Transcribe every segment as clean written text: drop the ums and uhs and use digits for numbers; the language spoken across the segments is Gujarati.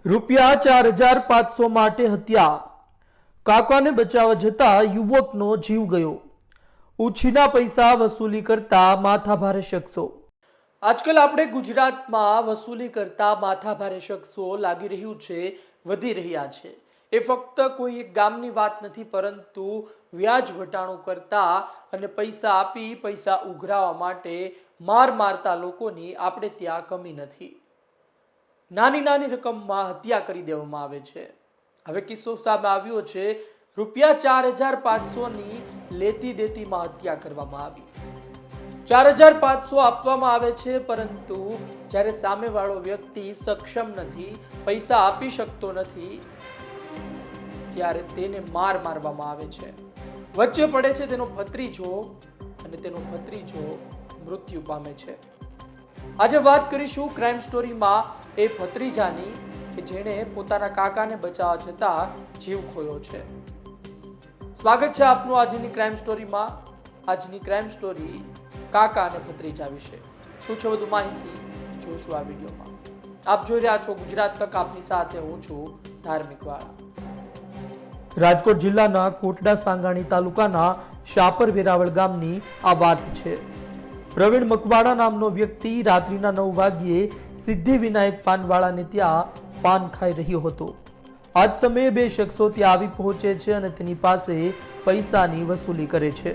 ₹4,500 માટે હત્યા, કાકાને બચાવવા જતા યુવકનો જીવ ગયો, ઉછીના પૈસા વસૂલી કરતા માથાભારે શખ્સો। આજકાલ આપણે ગુજરાતમાં વસૂલી કરતા માથાભારે શખ્સો લાગી રહ્યું છે વધી રહ્યા છે। એ ફક્ત કોઈ એક ગામની વાત નથી, પરંતુ વ્યાજ વટાણું કરતા અને પૈસા આપી પૈસા ઉઘરાવવા માટે માર મારતા લોકોની આપણે ત્યાં કમી નથી। નાની નાની રકમમાં હત્યા કરી દેવામાં આવે છે। હવે કિસ્સો સામે આવ્યો છે, ₹4,500 ની લેતી દેતીમાં હત્યા કરવામાં આવી। 4,500 આપવામાં આવે છે, પરંતુ જ્યારે સામેવાળો વ્યક્તિ સક્ષમ નથી, પૈસા આપી શકતો નથી, ત્યારે તેને માર મારવામાં આવે છે। વચ્ચે પડે છે તેનો ભત્રીજો અને તેનો ભત્રીજો મૃત્યુ પામે છે। આજે વાત કરીશું ક્રાઇમ સ્ટોરીમાં એ ભત્રીજાની કે જેણે પોતાના કાકાને બચાવવા જતા જીવ ખોયો છે। સ્વાગત છે આપનું આજની ક્રાઇમ સ્ટોરીમાં। આજની ક્રાઇમ સ્ટોરી કાકા અને ભત્રીજા વિશે। શું છે વધુ માહિતી જોશું આ વિડીયોમાં। આપ જોઈ રહ્યા છો ગુજરાત તક, આપની સાથે હું છું ધાર્મિક વાળા। રાજકોટ જિલ્લાના કોટડા સાંગાણી તાલુકાના શાપર વેરાવળ ગામની આ વાત છે। પ્રવીણ મકવાડા નામનો વ્યક્તિ રાત્રિના 9 વાગ્યે સિદ્ધિ વિનાયક પાનવાળાને ત્યાં પાન ખાઈ રહ્યો હતો। આ જ સમયે બે શખ્સો ત્યાં આવી પહોંચે છે અને તેની પાસે પૈસાની વસૂલી કરે છે।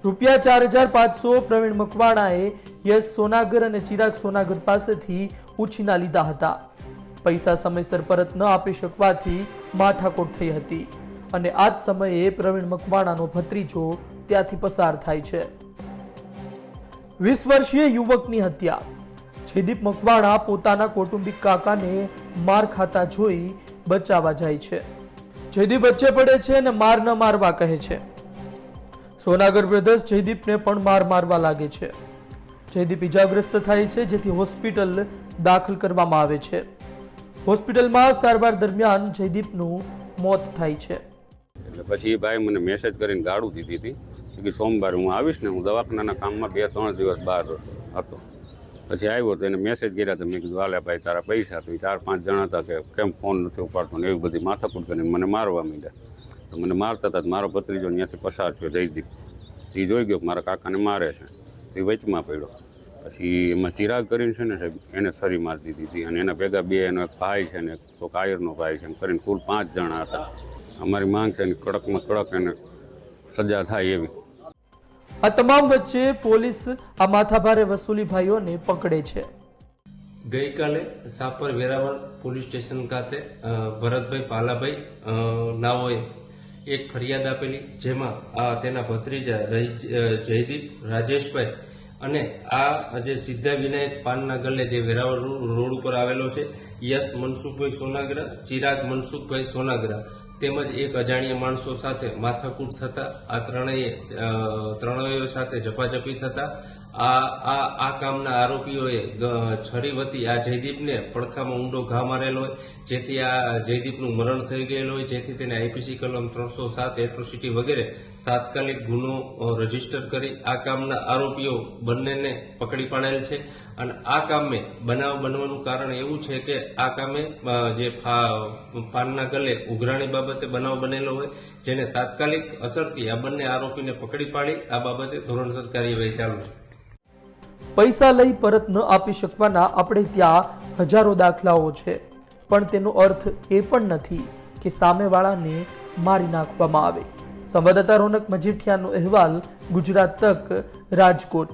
₹4,500 પ્રવીણ મકવાણાએ યશ સોનાગર અને ચિરાગ સોનાગર પાસેથી ઉછીના લીધા હતા। પૈસા સમયસર પરત ન આપી શકવાથી માથાકૂટ થઈ હતી અને આ જ સમયે પ્રવીણ મકવાણાનો ભત્રીજો ત્યાંથી પસાર થાય છે। 20 વર્ષીય યુવકની હત્યા। જયદીપ મકવાણા પોતાના કૌટુંબિક કાકાને માર ખાતા જોઈ બચાવવા જાય છે। જયદીપ વચ્ચે પડે છે અને માર ન મારવા કહે છે। સોનાગર બ્રધર્સ જયદીપને પણ મારવા લાગે છે। જયદીપ ઇજાગ્રસ્ત થાય છે, જેથી હોસ્પિટલ દાખલ કરવામાં આવે છે। હોસ્પિટલમાં સારવાર દરમિયાન જયદીપનું મોત થાય છે। એટલે પછી ભાઈ મને મેસેજ કરીને ગાળું દીધી હતી કે સોમવારે હું આવીશ ને, હું દવાખાનાના કામમાં 2-3 દિવસ બહાર હતો। પછી આવ્યો તો એને મેસેજ કર્યા તો મેં કીધું હાલે ભાઈ તારા પૈસા, તો 4-5 જણા હતા કે કેમ ફોન નથી ઉપાડતો ને એવી બધી માથાકૂટ કરીને મને મારવા માંડ્યા। તો મને મારતા હતા, મારો ભત્રીજો ત્યાંથી પસાર થયો જયદીપ। એ જોઈ ગયો કે મારા કાકાને મારે છે, એ વચમાં પડ્યો। પછી એમાં ચિરાગ કરીને છે ને સાહેબ, એને છરી મારી દીધી હતી અને એના ભેગા બે એનો એક ભાઈ છે ને તો કાયરનો ભાઈ છે, કરીને કુલ 5 જણા હતા। અમારી માંગ છે કડકમાં કડક એને સજા થાય એવી। આ તમામ વચ્ચે પોલીસ આ માથાભારે વસૂલી ભાઈઓને પકડે છે। ગઈકાલે સાપર વેરાવળ પોલીસ સ્ટેશન ખાતે ભરતભાઈ પાલાભાઈ નાઓએ એક ફરિયાદ આપેલી, જેમાં તેના ભત્રીજા જયદીપ રાજેશભાઈ અને આ જે સિદ્ધિ વિનાયક પાનના ગલ્લે જે વેરાવળ રોડ ઉપર આવેલો છે, યશ મનસુખભાઈ સોનાગરા, ચિરાગ મનસુખભાઈ સોનાગરા તેમજ એક અજાણ્યા માણસો સાથે માથાકૂટ થતા આ ત્રણેય સાથે ઝપાઝપી થતા આ કામના આરોપીઓએ છરી વતી આ જયદીપને પડખામાં ઊંડો ઘા મારેલો હોય, જેથી આ જયદીપનું મરણ થઈ ગયેલું હોય, જેથી તેને આઈપીસી કલમ 307 એટ્રોસિટી વગેરે તાત્કાલિક ગુનો રજીસ્ટર કરી આ કામના આરોપીઓ બંનેને પકડી પાડેલ છે। અને આ કામે બનાવ બનવાનું કારણ એવું છે કે આ કામે જે પાનના ગલે ઉઘરાણી બાબતે બનાવ બનેલો હોય, જેને તાત્કાલિક અસરથી આ બંને આરોપીને પકડી પાડી આ બાબતે ધોરણસર કાર્યવાહી ચાલુ છે। પૈસા લઈ પરત ન આપી શકવાના આપણે ત્યાં હજારો દાખલાઓ છે, પણ તેનો અર્થ એ પણ નથી કે સામેવાળાને મારી નાખવામાં આવે। સંવાદદાતા રોનક મજીઠિયાનો અહેવાલ, ગુજરાત તક, રાજકોટ।